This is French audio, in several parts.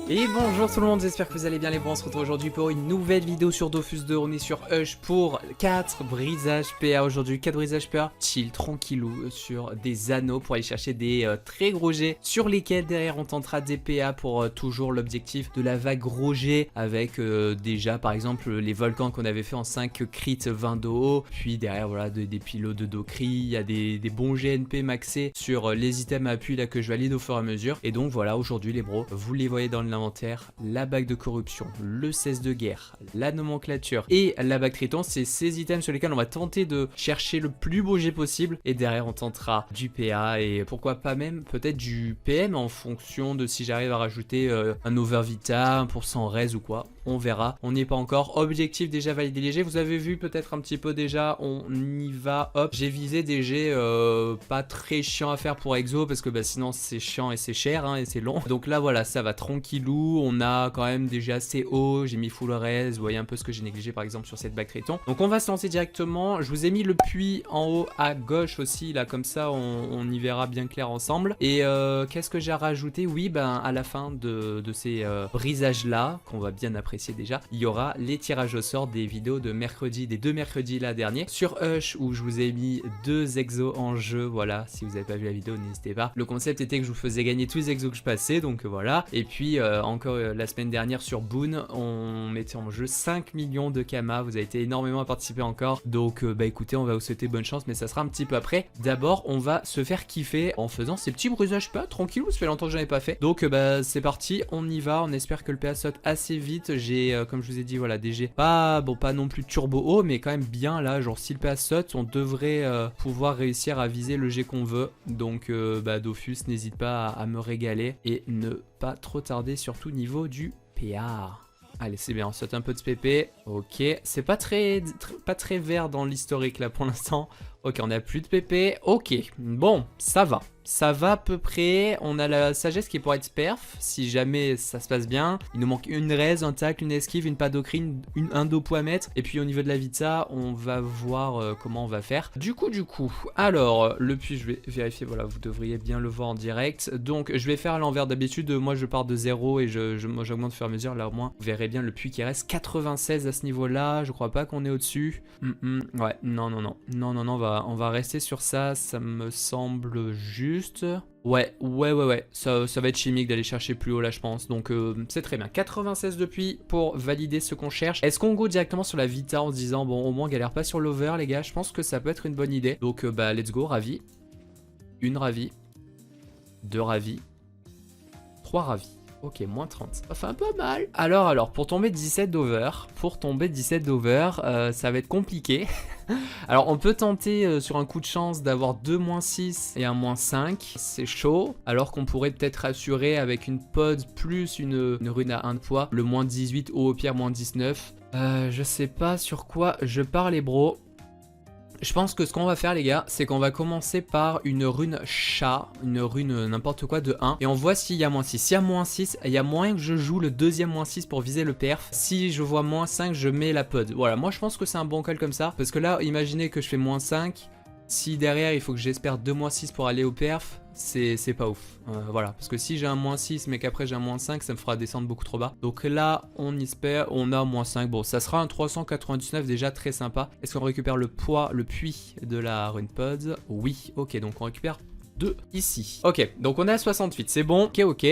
Et bonjour tout le monde, j'espère que vous allez bien les bons. On se retrouve aujourd'hui pour une nouvelle vidéo sur Dofus 2. On est sur Hush pour 4 brisages PA aujourd'hui, 4 brisages PA chill, tranquillou sur des anneaux pour aller chercher des très gros jets sur lesquels derrière on tentera des PA pour toujours l'objectif de la vague gros jet avec déjà par exemple les volcans qu'on avait fait en 5 crits 20 de haut, puis derrière voilà des pilots de Dokri, il y a des bons GNP maxés sur les items à appui là que je valide au fur et à mesure. Et donc voilà, aujourd'hui les bros, vous les voyez dans l'inventaire, la bague de corruption, le cesse de guerre, la nomenclature et la bague triton. C'est ces items sur lesquels on va tenter de chercher le plus beau jet possible et derrière on tentera du PA et pourquoi pas même peut-être du PM en fonction de si j'arrive à rajouter un overvita, 1% res ou quoi, on verra, on n'y est pas encore. Objectif déjà validé les jets, vous avez vu peut-être un petit peu déjà, on y va, hop, j'ai visé des jets pas très chiants à faire pour exo parce que bah, sinon c'est chiant et c'est cher hein, et c'est long, donc là voilà, ça va tranquillou, on a quand même déjà assez haut, j'ai mis full res, vous voyez un peu ce que j'ai négligé par exemple sur cette bague triton. Donc on va se lancer directement, je vous ai mis le puits en haut à gauche aussi, là comme ça on y verra bien clair ensemble. Et qu'est-ce que j'ai rajouté? Oui, ben à la fin de ces brisages là, qu'on va bien apprécier déjà, il y aura les tirages au sort des vidéos de mercredi, des deux mercredis là dernier, sur Hush où je vous ai mis 2 exos en jeu, voilà, si vous n'avez pas vu la vidéo n'hésitez pas. Le concept était que je vous faisais gagner tous les exos que je passais, donc voilà. Et puis encore la semaine dernière sur Boon, on mettait en jeu 5 millions de Kama, vous avez été énormément à participer encore, donc bah écoutez, on va vous souhaiter bonne chance, mais ça sera un petit peu après. D'abord, on va se faire kiffer en faisant ces petits brusages PA, tranquillou, ça fait longtemps que j'en ai pas fait. Donc bah c'est parti, on y va, on espère que le PA saute assez vite. J'ai, comme je vous ai dit, voilà, des jets pas, bon, pas non plus turbo haut, mais quand même bien là, genre si le PA saute, on devrait pouvoir réussir à viser le jet qu'on veut. Donc bah Dofus, n'hésite pas à me régaler et ne pas trop tarder, surtout niveau du PA. Allez, c'est bien, on saute un peu de PP. Ok, c'est pas très vert dans l'historique là pour l'instant. Ok, on a plus de PP. Ok, bon, ça va. Ça va à peu près. On a la sagesse qui pourrait être perf si jamais ça se passe bien. Il nous manque une raise, un tacle, une esquive, une padocrine, un dopo à mettre. Et puis au niveau de la vita, on va voir comment on va faire. Du coup, alors le puits, je vais vérifier. Voilà, vous devriez bien le voir en direct. Donc, je vais faire à l'envers d'habitude. Moi, je pars de 0 et j'augmente au fur et à mesure. Là, au moins, vous verrez bien le puits qui reste 96 à ce niveau-là. Je crois pas qu'on est au-dessus. Ouais, non, on va rester sur ça. Ça me semble juste. Ouais, ça va être chimique d'aller chercher plus haut là je pense, donc c'est très bien. 96 depuis pour valider ce qu'on cherche. Est-ce qu'on go directement sur la vita en se disant bon au moins on galère pas sur l'over les gars? Je pense que ça peut être une bonne idée. Donc bah let's go, ravi. Une ravie, 2 ravis, 3 ravis. Ok, moins 30, ça fait un peu mal. Alors, pour tomber 17 d'over, ça va être compliqué. Alors, on peut tenter sur un coup de chance d'avoir 2 -6 et un -5, c'est chaud. Alors qu'on pourrait peut-être assurer avec une pod plus une rune à 1 de poids, le -18 ou au pire -19. Je sais pas sur quoi je pars les bros. Je pense que ce qu'on va faire les gars, c'est qu'on va commencer par une rune chat, une rune n'importe quoi de 1. Et on voit s'il y a -6. S'il y a -6, il y a moyen que je joue le deuxième -6 pour viser le perf. Si je vois -5, je mets la pod. Voilà, moi je pense que c'est un bon call comme ça. Parce que là, imaginez que je fais -5. Si derrière il faut que j'espère 2 -6 pour aller au perf, c'est pas ouf. Voilà, parce que si j'ai un -6 mais qu'après j'ai un -5, ça me fera descendre beaucoup trop bas. Donc là, on espère, on a -5. Bon, ça sera un 399 déjà très sympa. Est-ce qu'on récupère le poids, le puits de la rune pod? Oui, ok, donc on récupère 2 ici. Ok, donc on est à 68, c'est bon. Ok.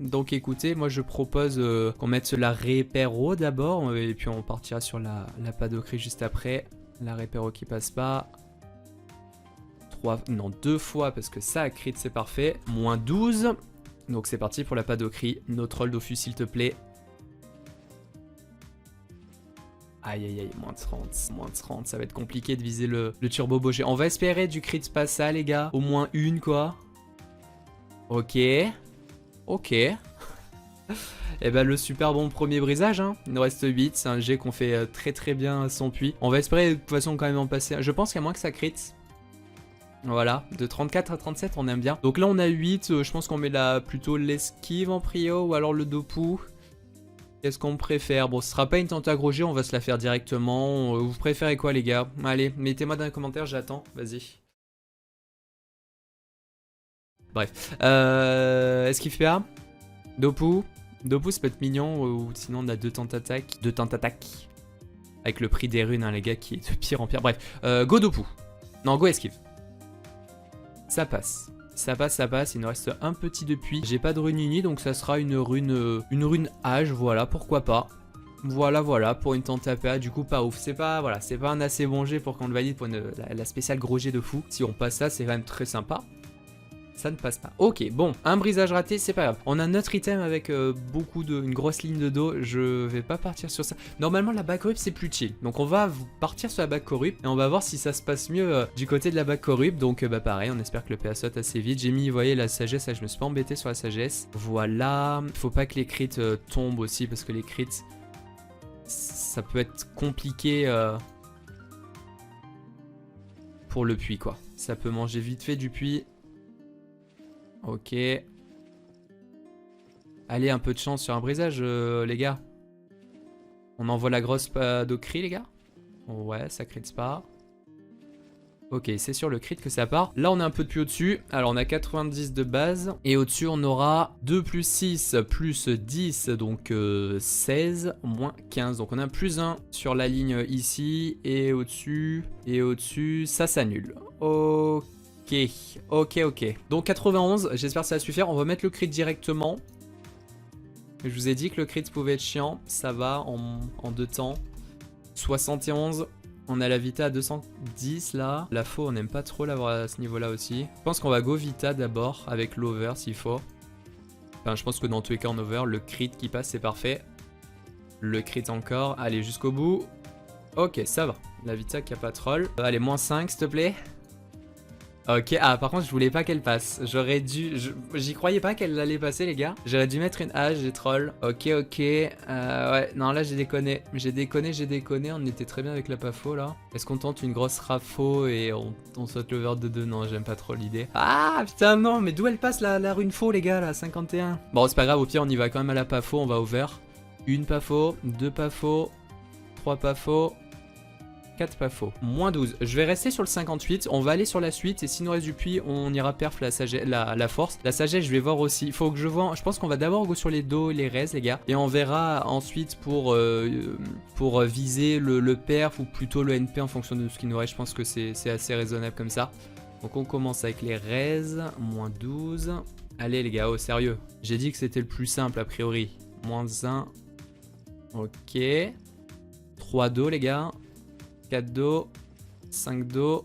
Donc écoutez, moi je propose qu'on mette la répéro d'abord et puis on partira sur la padocrine juste après. La répéro qui passe pas. Non, 2 fois parce que ça a crit, c'est parfait. -12. Donc c'est parti pour la padocrine. Notre troll Dofus s'il te plaît. Aïe, -30, ça va être compliqué de viser le turbo bouger. On va espérer du crit pas ça les gars. Au moins une quoi. Ok. Et ben le super bon premier brisage hein. Il nous reste 8, c'est un jet qu'on fait très bien sans puits. On va espérer de toute façon quand même en passer. Je pense qu'à moins que ça crit. Voilà, de 34 à 37 on aime bien. Donc là on a 8, je pense qu'on met plutôt l'esquive en prio ou alors le dopou. Qu'est-ce qu'on préfère? Bon, ce sera pas une tentagro-G, on va se la faire directement. Vous préférez quoi les gars? Allez, mettez-moi dans les commentaires, j'attends, vas-y. Bref, esquive PA, dopou, 2 pouces peut être mignon, ou sinon on a 2 tentataques. 2 tentataques. Avec le prix des runes, hein, les gars, qui est de pire en pire. Bref, go Dopu. Non, go esquive. Ça passe. Ça passe, ça passe. Il nous reste un petit depuis. J'ai pas de rune uni, donc ça sera une rune âge, voilà, pourquoi pas. Voilà, voilà, pour une tente APA, du coup pas ouf. C'est pas, voilà, c'est pas un assez bon jet pour qu'on le valide pour la spéciale gros jet de fou. Si on passe ça, c'est quand même très sympa. Ça ne passe pas. Ok, bon, un brisage raté, c'est pas grave. On a notre item avec une grosse ligne de dos. Je vais pas partir sur ça. Normalement, la back corrupt, c'est plus chill. Donc, on va partir sur la back corrupt et on va voir si ça se passe mieux du côté de la back corrupt. Donc, bah pareil, on espère que le PA saute assez vite. J'ai mis, vous voyez, la sagesse. Là, je me suis pas embêté sur la sagesse. Voilà. Faut pas que les crits tombent aussi parce que les crits, ça peut être compliqué pour le puits, quoi. Ça peut manger vite fait du puits. Ok. Allez, un peu de chance sur un brisage, les gars. On envoie la grosse de cri, les gars. Ouais, ça crit pas. Ok, c'est sur le crit que ça part. Là, on a un peu de puits au-dessus. Alors, on a 90 de base. Et au-dessus, on aura 2 plus 6 plus 10. Donc, 16 moins 15. Donc, on a plus 1 sur la ligne ici. Et au-dessus, ça s'annule. Ok. Ok. Donc 91, j'espère que ça va suffire. On va mettre le crit directement. Je vous ai dit que le crit pouvait être chiant. Ça va en 2 temps. 71, on a la Vita à 210 là. La faux, on n'aime pas trop l'avoir à ce niveau là aussi. Je pense qu'on va go Vita d'abord avec l'over s'il faut. Enfin, je pense que dans tous les cas en over, le crit qui passe c'est parfait. Le crit encore, allez jusqu'au bout. Ok, ça va. La Vita qui a pas troll. Allez, moins 5 s'il te plaît. Ok, ah par contre je voulais pas qu'elle passe. J'aurais dû... J'y croyais pas qu'elle allait passer les gars. J'aurais dû mettre une hache, j'ai troll. Ok. Ouais, non là j'ai déconné. J'ai déconné. On était très bien avec la pafo là. Est-ce qu'on tente une grosse rafo et on saute l'over de 2? Non, j'aime pas trop l'idée. Ah putain non, mais d'où elle passe la rune faux les gars là, 51? Bon c'est pas grave, au pire on y va quand même à la pafo, on va over. Une pafo, 2 pafo, 3 pafo. 4 pas faux. Moins 12. Je vais rester sur le 58. On va aller sur la suite. Et s'il nous reste du puits, on ira perf la force. La sagesse, je vais voir aussi. Il faut que je vois. Je pense qu'on va d'abord go sur les dos et les res, les gars. Et on verra ensuite pour viser le perf ou plutôt le NP en fonction de ce qui nous reste. Je pense que c'est assez raisonnable comme ça. Donc on commence avec les res. Moins 12. Allez, les gars, oh, sérieux. J'ai dit que c'était le plus simple a priori. Moins 1. Ok. 3 dos, les gars. 4 dos, 5 dos,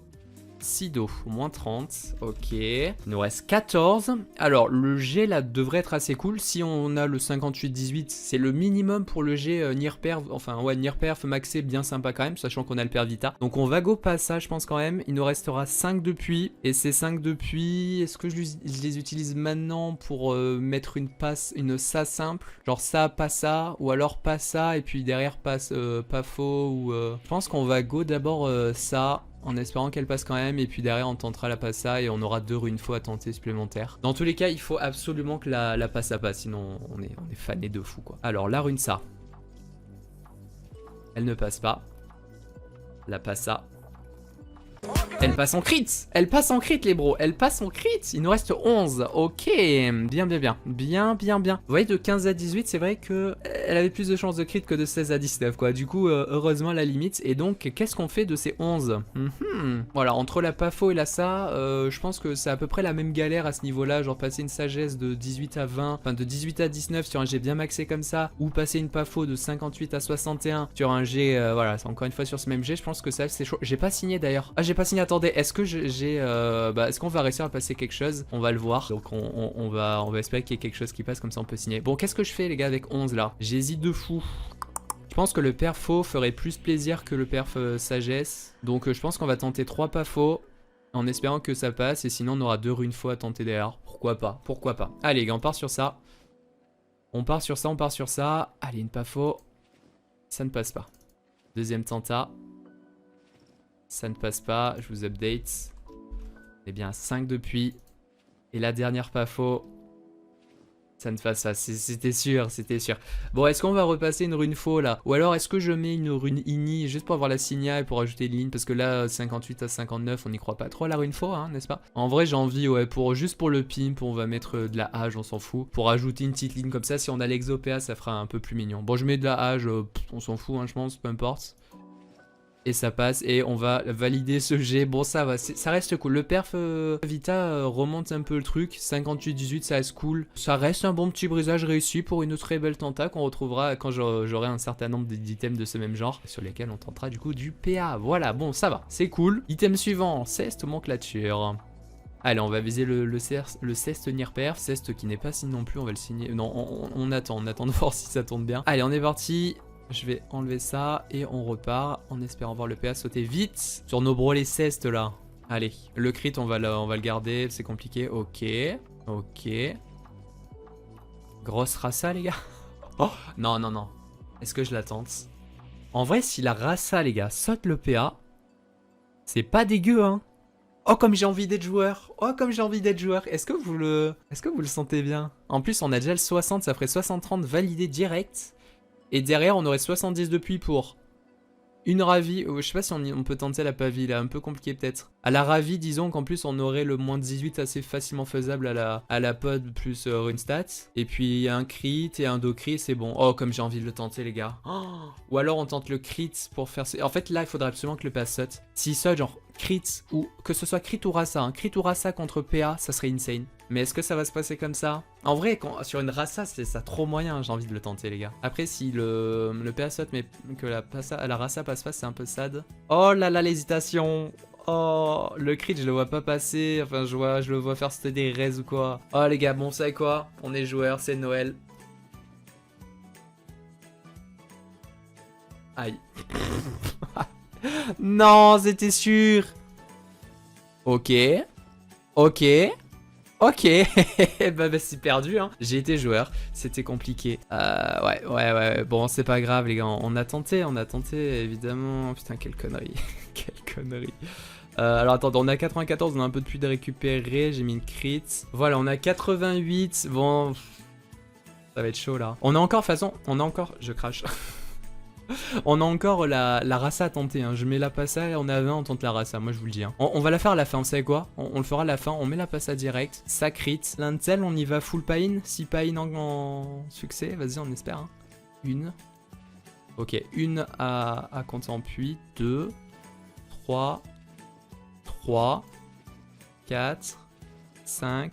6 dos, moins 30, ok. Il nous reste 14. Alors, le G là devrait être assez cool. Si on a le 58-18, c'est le minimum pour le G Near Perf. Enfin, ouais, Near Perf maxé, bien sympa quand même, sachant qu'on a le Perf Vita. Donc, on va go pas ça, je pense quand même. Il nous restera 5 de puits. Et ces 5 de puits, est-ce que je les utilise maintenant pour mettre une passe, une ça simple? Genre ça, pas ça, ou alors pas ça, et puis derrière passe pas faux, ou... Je pense qu'on va go d'abord ça. En espérant qu'elle passe quand même, et puis derrière on tentera la passa et on aura 2 runes faux à tenter supplémentaires. Dans tous les cas, il faut absolument que la passa passe, sinon on est fané de fou quoi. Alors la rune ça, elle ne passe pas. La passa. Elle passe en crit. Elle passe en crit les bros. Elle passe en crit. Il nous reste 11. Ok. Bien. Vous voyez de 15 à 18 c'est vrai que elle avait plus de chances de crit que de 16 à 19 quoi. Du coup heureusement la limite. Et donc qu'est-ce qu'on fait de ces 11? Voilà, entre la pafo et la ça, je pense que c'est à peu près la même galère à ce niveau là. Genre passer une sagesse de 18 à 20, enfin de 18 à 19 sur un G bien maxé comme ça, ou passer une pafo de 58 à 61 sur un G, voilà, c'est encore une fois sur ce même G. Je pense que ça c'est chaud. J'ai pas signé d'ailleurs. Ah j'ai pas signé. Attendez, est-ce que est-ce qu'on va réussir à passer quelque chose? On va le voir. Donc on va espérer qu'il y ait quelque chose qui passe, comme ça on peut signer. Bon, qu'est-ce que je fais les gars avec 11 là? J'hésite de fou. Je pense que le perf faux ferait plus plaisir que le perf sagesse. Donc je pense qu'on va tenter 3 pas faux en espérant que ça passe. Et sinon on aura 2 runes faux à tenter derrière. Pourquoi pas? Allez les gars, on part sur ça. On part sur ça. Allez, une pas faux. Ça ne passe pas. Deuxième tenta. Ça ne passe pas, je vous update. Eh bien, 5 depuis. Et la dernière pas faux. Ça ne fasse pas, c'était sûr, c'était sûr. Bon, est-ce qu'on va repasser une rune faux là? Ou alors est-ce que je mets une rune ini juste pour avoir la signale et pour ajouter une ligne? Parce que là, 58 à 59, on n'y croit pas trop à la rune faux, hein, n'est-ce pas? En vrai, j'ai envie, ouais, juste pour le pimp, on va mettre de la hache, on s'en fout. Pour ajouter une petite ligne comme ça, si on a l'exopéa, ça fera un peu plus mignon. Bon, je mets de la hache, on s'en fout, hein, je pense, peu importe. Et ça passe et on va valider ce jet. Bon, ça va, ça reste cool. Le perf Vita remonte un peu le truc. 58-18, ça reste cool. Ça reste un bon petit brisage réussi pour une très belle tenta qu'on retrouvera quand j'aurai un certain nombre d'items de ce même genre sur lesquels on tentera du coup du PA. Voilà, bon, ça va, c'est cool. Item suivant, Ceste nomenclature. Allez, on va viser le Ceste Nier Perf. Ceste qui n'est pas signé non plus, on va le signer. Non, on attend de voir si ça tourne bien. Allez, on est parti. Je vais enlever ça et on repart en espérant voir le PA sauter vite sur nos brolets cestes là. Allez, le crit on va le garder, c'est compliqué. Ok, ok. Grosse rasa les gars. Oh, non, non, non. Est-ce que je la tente? En vrai, si la rasa les gars saute le PA, c'est pas dégueu hein. Oh comme j'ai envie d'être joueur. Oh comme j'ai envie d'être joueur. Est-ce que vous le sentez bien? En plus on a déjà le 60, ça ferait 60-30 validé direct. Et derrière, on aurait 70 de pluie pour une ravie. Je sais pas si on peut tenter la pavie là, un peu compliqué peut-être. À la ravie, disons qu'en plus, on aurait le moins 18 assez facilement faisable à la pod plus rune stats. Et puis un crit et un do crit, c'est bon. Oh, comme j'ai envie de le tenter, les gars. Oh, ou alors on tente le crit pour faire. En fait, là, il faudrait absolument que le PA saute. S'il saute, genre crit, ou que ce soit crit ou rasa, hein. Crit ou rasa contre PA, ça serait insane. Mais est-ce que ça va se passer comme ça? En vrai, sur une rasa, c'est ça trop moyen, j'ai envie de le tenter, les gars. Après, si le PA saute, mais que la rasa passe pas, c'est un peu sad. Oh là là, l'hésitation. Oh, le crit, je le vois pas passer. Enfin, je le vois faire sauter des raises ou quoi. Oh, les gars, bon, vous savez quoi? On est joueurs, c'est Noël. Aïe. Non, c'était sûr. Ok. Ok. Ok, bah c'est perdu hein. J'ai été joueur, c'était compliqué. Ouais, bon c'est pas grave les gars, on a tenté évidemment. Putain quelle connerie, quelle connerie. Alors attendez, on a 94, on a un peu de pluie de récupérer, j'ai mis une crit. Voilà, on a 88, bon... Ça va être chaud là. On a encore, de toute façon, je crache. On a encore la rasa à tenter, hein. Je mets la passa et on est à 20, on tente la rasa, moi je vous le dis. Hein. On va la faire à la fin, vous savez quoi? On le fera à la fin, on met la passa direct, ça crit. L'intel, on y va full pain, si pain en succès, vas-y on espère. Hein. Une. Ok, une à compter en puits, 2, 3, 4, 5,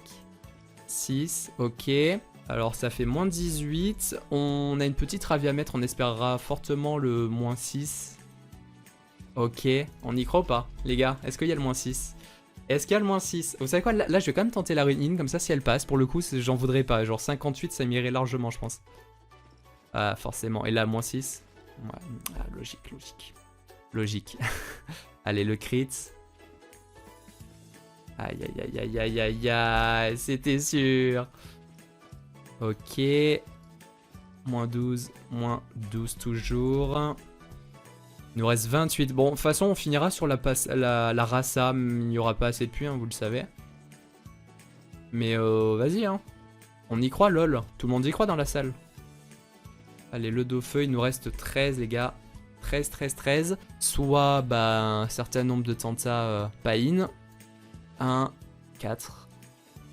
6, ok. Alors ça fait moins 18, on a une petite ravie à mettre, on espérera fortement le moins 6. Ok, on y croit ou pas les gars? Est-ce qu'il y a le moins 6? Est-ce qu'il y a le moins 6? Vous savez quoi, là je vais quand même tenter la rune in, comme ça si elle passe, pour le coup j'en voudrais pas, genre 58 ça m'irait largement je pense. Ah forcément, et là moins 6. Ouais, ah, logique. Allez le crit. Aïe, c'était sûr. Ok. Moins 12 toujours. Il nous reste 28. Bon, de toute façon, on finira sur la rasa. Il n'y aura pas assez de pluie, hein, vous le savez. Mais vas-y, hein. On y croit, lol. Tout le monde y croit dans la salle. Allez, le dos-feu, il nous reste 13, les gars. 13. Soit bah, un certain nombre de tentas pain. 1, 4,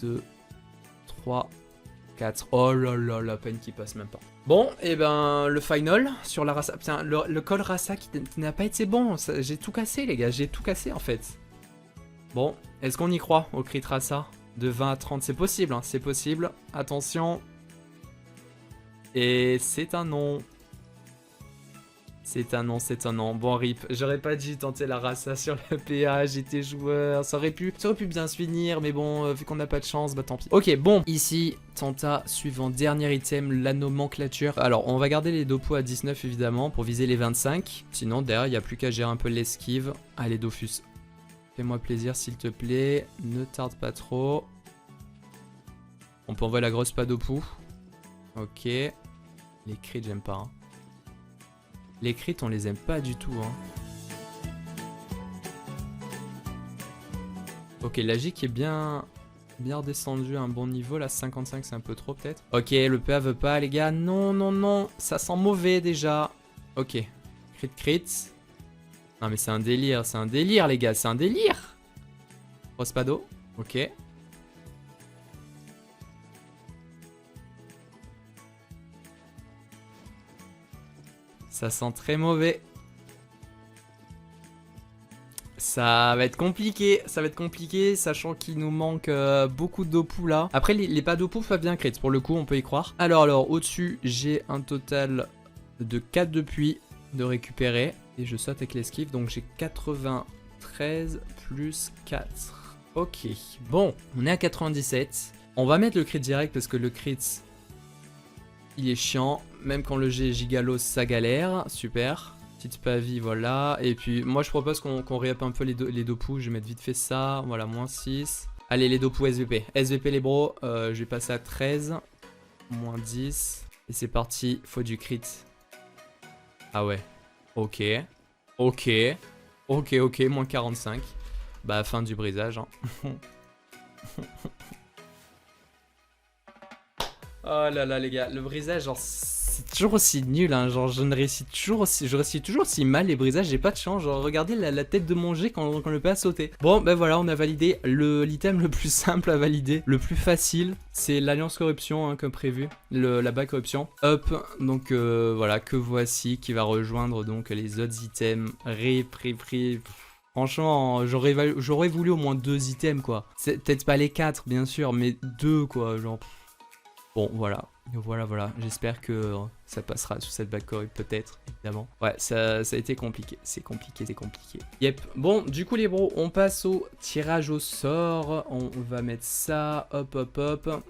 2, 3, 4. Oh là là, la peine qui passe même pas. Bon, et ben le final sur la rasa. Putain, le col rasa qui n'a pas été bon. J'ai tout cassé, les gars. J'ai tout cassé en fait. Bon, est-ce qu'on y croit au crit rasa? De 20 à 30, c'est possible, hein, c'est possible. Attention. Et c'est un non. C'est un non. Bon, rip. J'aurais pas dû tenter la rasa sur le PA. J'étais joueur. Ça aurait pu bien se finir. Mais bon, vu qu'on n'a pas de chance, bah tant pis. Ok, bon. Ici, tenta suivant. Dernier item, la nomenclature. Alors, on va garder les dopos à 19, évidemment, pour viser les 25. Sinon, derrière, il n'y a plus qu'à gérer un peu l'esquive. Allez, Dofus. Fais-moi plaisir, s'il te plaît. Ne tarde pas trop. On peut envoyer la grosse padopou. Ok. Les crits, j'aime pas. Hein. Les crits, on les aime pas du tout. Hein. Ok, la J qui est bien bien redescendu à un bon niveau. Là, 55, c'est un peu trop peut-être. Ok, le PA veut pas, les gars. Non, non, non. Ça sent mauvais déjà. Ok. Crit, crit. Non, mais c'est un délire, les gars. C'est un délire. Prospado. Ok. Ça sent très mauvais. Ça va être compliqué, sachant qu'il nous manque beaucoup de dopou là. Après, les pas dopou peuvent bien crit, pour le coup, on peut y croire. Alors, au-dessus, j'ai un total de 4 de puits de récupérer. Et je saute avec l'esquive, donc j'ai 93 plus 4. Ok, bon, on est à 97. On va mettre le crit direct parce que le crit, il est chiant. Même quand le G est gigalos, ça galère. Super. Petite pavie, voilà. Et puis, moi, je propose qu'on réup un peu les dopous. Je vais mettre vite fait ça. Voilà, moins 6. Allez, les dopous SVP. SVP, les bros. Je vais passer à 13. Moins 10. Et c'est parti. Faut du crit. Ah ouais. Ok. Ok. Ok, ok. Moins 45. Bah, fin du brisage. Hein. Oh là là, les gars. Le brisage, genre, c'est toujours aussi nul. Hein. Genre, je réussis toujours aussi mal les brisages. J'ai pas de chance. Genre, regardez la tête de mon G quand le PA a sauté. Bon, ben voilà, on a validé l'item le plus simple à valider. Le plus facile, c'est l'Alliance Corruption, hein, comme prévu. La bague corruption. Hop. Donc, voilà, que voici qui va rejoindre donc les autres items. Franchement, j'aurais voulu au moins 2 items, quoi. Peut-être pas les 4, bien sûr, mais 2, quoi. Genre. Bon, voilà. Voilà. J'espère que ça passera sous cette bague correct, peut-être, évidemment. Ouais, ça a été compliqué. C'est compliqué. Yep. Bon, du coup, les bros, on passe au tirage au sort. On va mettre ça. Hop.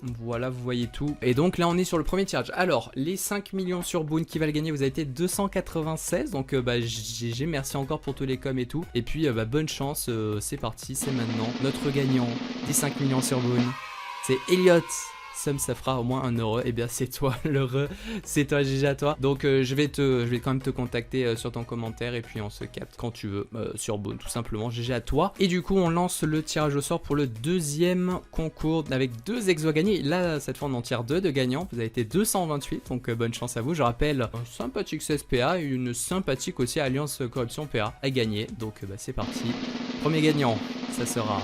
Voilà, vous voyez tout. Et donc, là, on est sur le premier tirage. Alors, les 5 millions sur Boon qui va le gagner, vous avez été 296. Donc, GG, merci encore pour tous les coms et tout. Et puis, bonne chance. C'est parti, c'est maintenant. Notre gagnant des 5 millions sur Boon, c'est Elliot. Ça fera au moins 1 euro. Et bien c'est toi l'heureux, c'est toi GG à toi. Donc je vais quand même te contacter sur ton commentaire et puis on se capte quand tu veux sur Boon tout simplement. GG à toi. Et du coup on lance le tirage au sort pour le deuxième concours avec 2 exos à gagner. Là cette fois on en tire 2 de gagnants. Vous avez été 228 donc bonne chance à vous. Je rappelle un sympathique CSPA et une sympathique aussi Alliance Corruption PA à gagner. Donc c'est parti. Premier gagnant, ça sera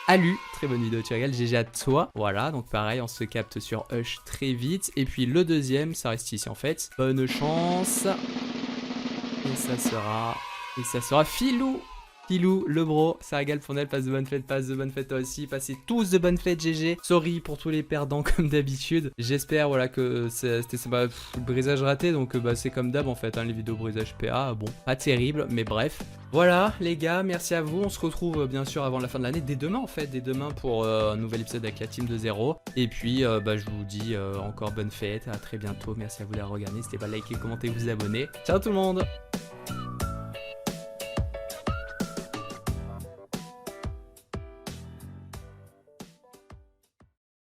Alu, très bonne vidéo, tu régales, GG à toi. Voilà, donc pareil, on se capte sur Hush très vite. Et puis le deuxième, ça reste ici en fait. Bonne chance. Et ça sera Filou. Filou, le bro, ça régale pour elle, passe de bonnes fêtes toi aussi, passez tous de bonnes fêtes GG. Sorry pour tous les perdants comme d'habitude. J'espère voilà que c'était le brisage raté, donc c'est comme d'hab en fait, hein, les vidéos brisage PA, bon, pas terrible, mais bref. Voilà les gars, merci à vous, on se retrouve bien sûr avant la fin de l'année, dès demain en fait, dès demain pour un nouvel épisode avec la team de 0. Et puis je vous dis encore bonne fête, à très bientôt, merci à vous de la regarder, n'hésitez pas à liker, commenter, vous abonner. Ciao tout le monde.